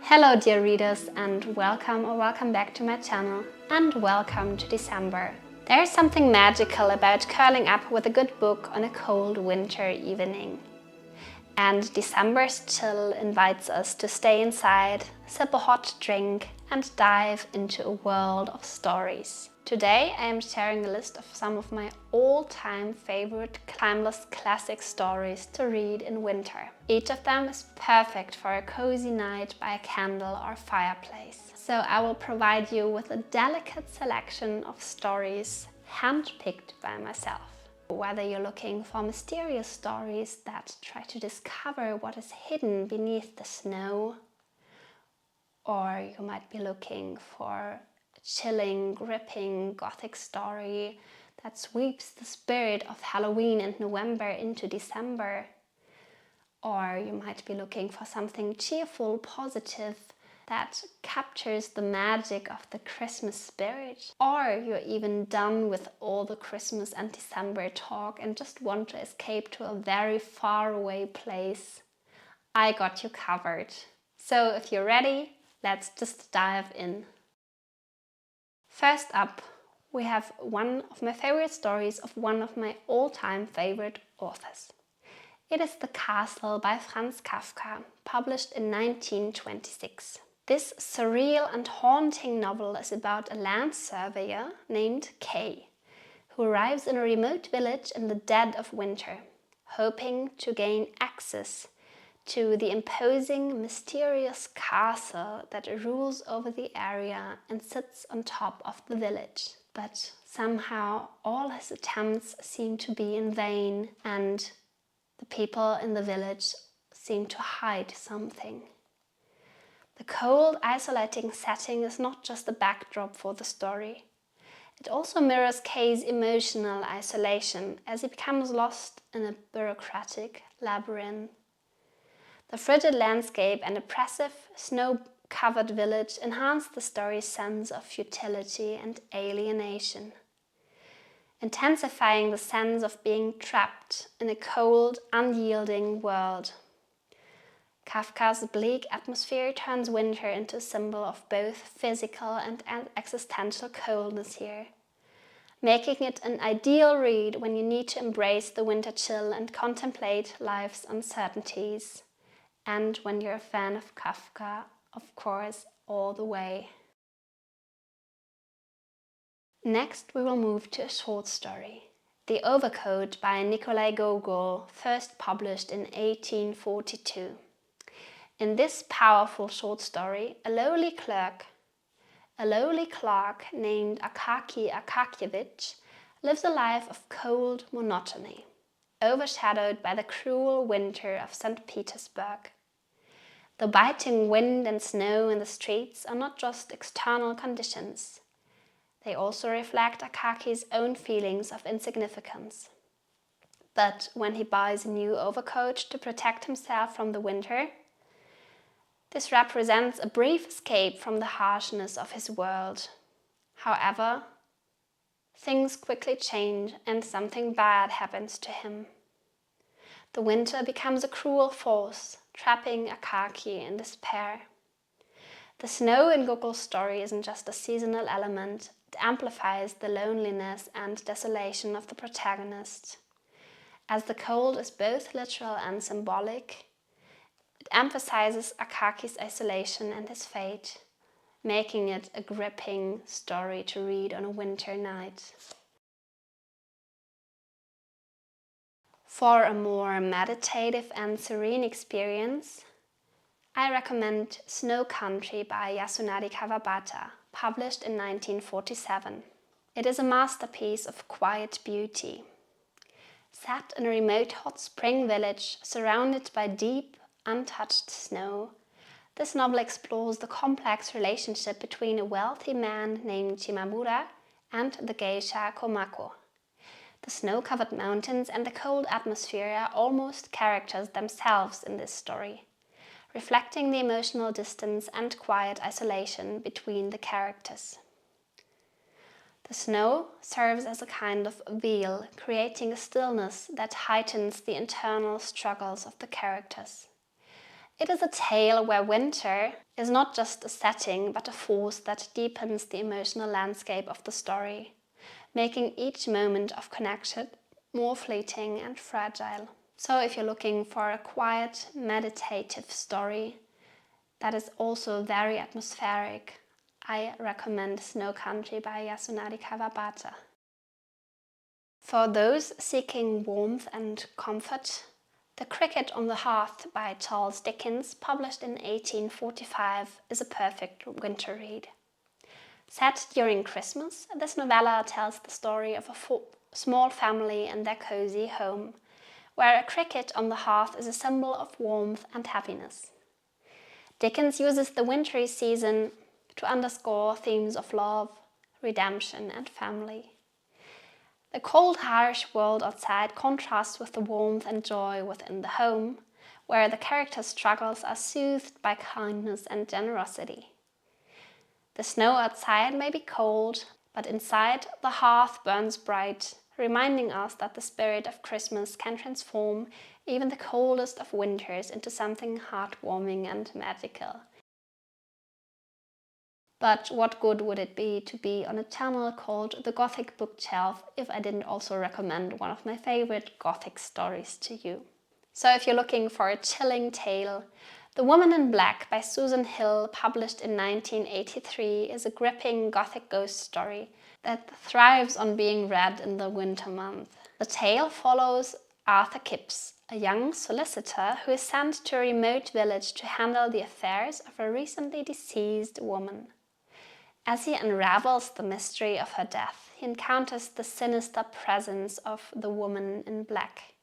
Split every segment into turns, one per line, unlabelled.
Hello dear readers, and welcome back to my channel, and welcome to December. There is something magical about curling up with a good book on a cold winter evening. And December's chill invites us to stay inside, sip a hot drink and dive into a world of stories. Today I am sharing a list of some of my all-time favorite timeless classic stories to read in winter. Each of them is perfect for a cozy night by a candle or fireplace. So I will provide you with a delicate selection of stories handpicked by myself. Whether you're looking for mysterious stories that try to discover what is hidden beneath the snow, or you might be looking for a chilling, gripping Gothic story that sweeps the spirit of Halloween and November into December, or you might be looking for something cheerful, positive, that captures the magic of the Christmas spirit, or you're even done with all the Christmas and December talk and just want to escape to a very far away place, I got you covered. So if you're ready, let's just dive in. First up, we have one of my favorite stories of one of my all-time favorite authors. It is The Castle by Franz Kafka, published in 1926. This surreal and haunting novel is about a land surveyor named Kay, who arrives in a remote village in the dead of winter, hoping to gain access to the imposing, mysterious castle that rules over the area and sits on top of the village. But somehow all his attempts seem to be in vain, and the people in the village seem to hide something. The cold, isolating setting is not just a backdrop for the story. It also mirrors Kay's emotional isolation as he becomes lost in a bureaucratic labyrinth. The frigid landscape and oppressive, snow-covered village enhance the story's sense of futility and alienation, intensifying the sense of being trapped in a cold, unyielding world. Kafka's bleak atmosphere turns winter into a symbol of both physical and existential coldness here, making it an ideal read when you need to embrace the winter chill and contemplate life's uncertainties, and when you're a fan of Kafka, of course, all the way. Next, we will move to a short story, The Overcoat by Nikolai Gogol, first published in 1842. In this powerful short story, a lowly clerk named Akaki Akakievich lives a life of cold monotony, overshadowed by the cruel winter of St. Petersburg. The biting wind and snow in the streets are not just external conditions. They also reflect Akaki's own feelings of insignificance. But when he buys a new overcoat to protect himself from the winter, this represents a brief escape from the harshness of his world. However, things quickly change and something bad happens to him. The winter becomes a cruel force, trapping Akaki in despair. The snow in Gogol's story isn't just a seasonal element, it amplifies the loneliness and desolation of the protagonist. As the cold is both literal and symbolic, it emphasizes Akaki's isolation and his fate, making it a gripping story to read on a winter night. For a more meditative and serene experience, I recommend Snow Country by Yasunari Kawabata, published in 1947. It is a masterpiece of quiet beauty. Set in a remote hot spring village surrounded by deep, untouched snow, this novel explores the complex relationship between a wealthy man named Shimamura and the geisha Komako. The snow-covered mountains and the cold atmosphere are almost characters themselves in this story, reflecting the emotional distance and quiet isolation between the characters. The snow serves as a kind of veil, creating a stillness that heightens the internal struggles of the characters. It is a tale where winter is not just a setting, but a force that deepens the emotional landscape of the story, making each moment of connection more fleeting and fragile. So if you're looking for a quiet, meditative story that is also very atmospheric, I recommend Snow Country by Yasunari Kawabata. For those seeking warmth and comfort, The Cricket on the Hearth by Charles Dickens, published in 1845, is a perfect winter read. Set during Christmas, this novella tells the story of a small family and their cozy home, where a cricket on the hearth is a symbol of warmth and happiness. Dickens uses the wintry season to underscore themes of love, redemption, and family. The cold, harsh world outside contrasts with the warmth and joy within the home, where the characters' struggles are soothed by kindness and generosity. The snow outside may be cold, but inside the hearth burns bright, reminding us that the spirit of Christmas can transform even the coldest of winters into something heartwarming and magical. But what good would it be to be on a channel called The Gothic Bookshelf if I didn't also recommend one of my favorite Gothic stories to you? So if you're looking for a chilling tale, The Woman in Black by Susan Hill, published in 1983, is a gripping Gothic ghost story that thrives on being read in the winter month. The tale follows Arthur Kipps, a young solicitor who is sent to a remote village to handle the affairs of a recently deceased woman. As he unravels the mystery of her death, he encounters the sinister presence of the Woman in Black.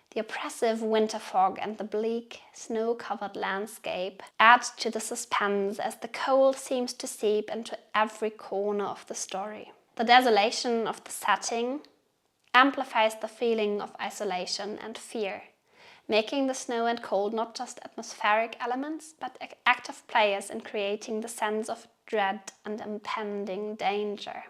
The oppressive winter fog and the bleak, snow-covered landscape add to the suspense as the cold seems to seep into every corner of the story. The desolation of the setting amplifies the feeling of isolation and fear, making the snow and cold not just atmospheric elements, but active players in creating the sense of dread and impending danger.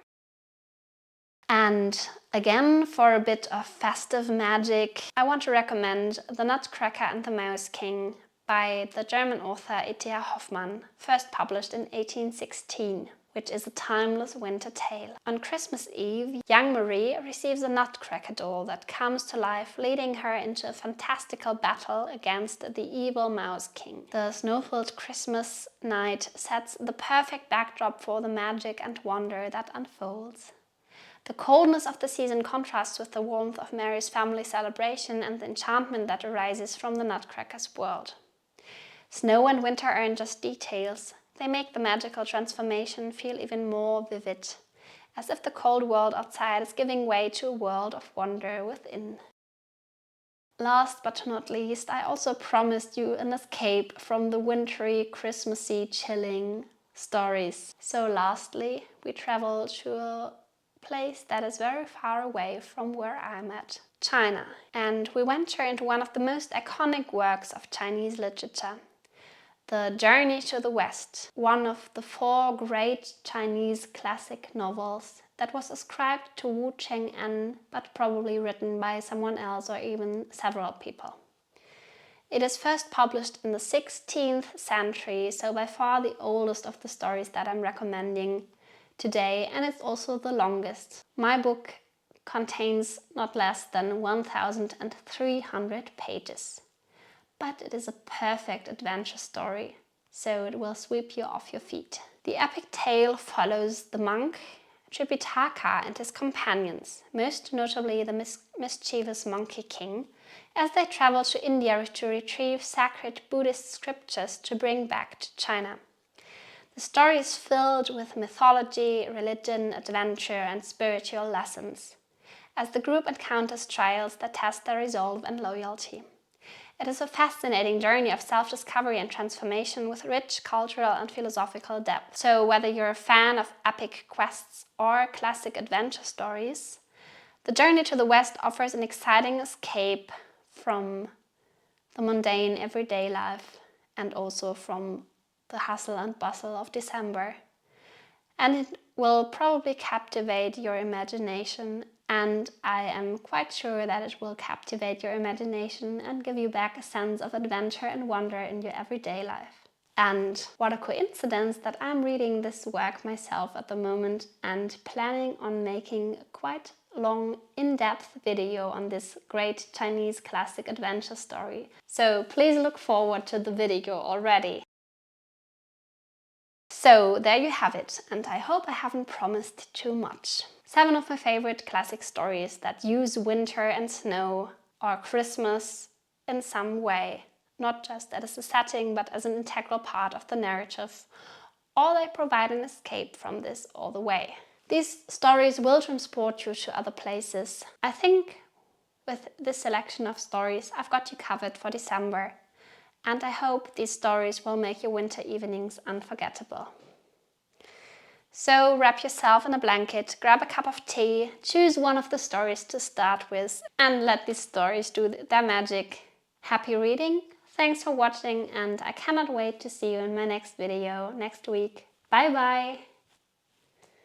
And again, for a bit of festive magic, I want to recommend The Nutcracker and the Mouse King by the German author E.T.A. Hoffmann, first published in 1816, which is a timeless winter tale. On Christmas Eve, young Marie receives a nutcracker doll that comes to life, leading her into a fantastical battle against the evil Mouse King. The snow-filled Christmas night sets the perfect backdrop for the magic and wonder that unfolds. The coldness of the season contrasts with the warmth of Mary's family celebration and the enchantment that arises from the Nutcracker's world. Snow and winter aren't just details, they make the magical transformation feel even more vivid, as if the cold world outside is giving way to a world of wonder within. Last but not least, I also promised you an escape from the wintry, Christmassy, chilling stories. So lastly, we travel to a place that is very far away from where I'm at, China. And we venture into one of the most iconic works of Chinese literature, The Journey to the West, one of the 4 great Chinese classic novels that was ascribed to Wu Cheng'an, but probably written by someone else or even several people. It is first published in the 16th century, so by far the oldest of the stories that I'm recommending today, and it's also the longest. My book contains not less than 1,300 pages. But it is a perfect adventure story, so it will sweep you off your feet. The epic tale follows the monk Tripitaka and his companions, most notably the mischievous Monkey King, as they travel to India to retrieve sacred Buddhist scriptures to bring back to China. The story is filled with mythology, religion, adventure, and spiritual lessons, as the group encounters trials that test their resolve and loyalty. It is a fascinating journey of self-discovery and transformation with rich cultural and philosophical depth. So whether you're a fan of epic quests or classic adventure stories, The Journey to the West offers an exciting escape from the mundane everyday life and also from the hustle and bustle of December. And it will probably captivate your imagination and I am quite sure that it will captivate your imagination and give you back a sense of adventure and wonder in your everyday life. And what a coincidence that I'm reading this work myself at the moment and planning on making a quite long, in-depth video on this great Chinese classic adventure story. So please look forward to the video already. So there you have it, and I hope I haven't promised too much. 7 of my favorite classic stories that use winter and snow or Christmas in some way, not just as a setting but as an integral part of the narrative, or they provide an escape from this all the way. These stories will transport you to other places. I think with this selection of stories I've got you covered for December. And I hope these stories will make your winter evenings unforgettable. So wrap yourself in a blanket, grab a cup of tea, choose one of the stories to start with, and let these stories do their magic. Happy reading, thanks for watching, and I cannot wait to see you in my next video next week. Bye bye!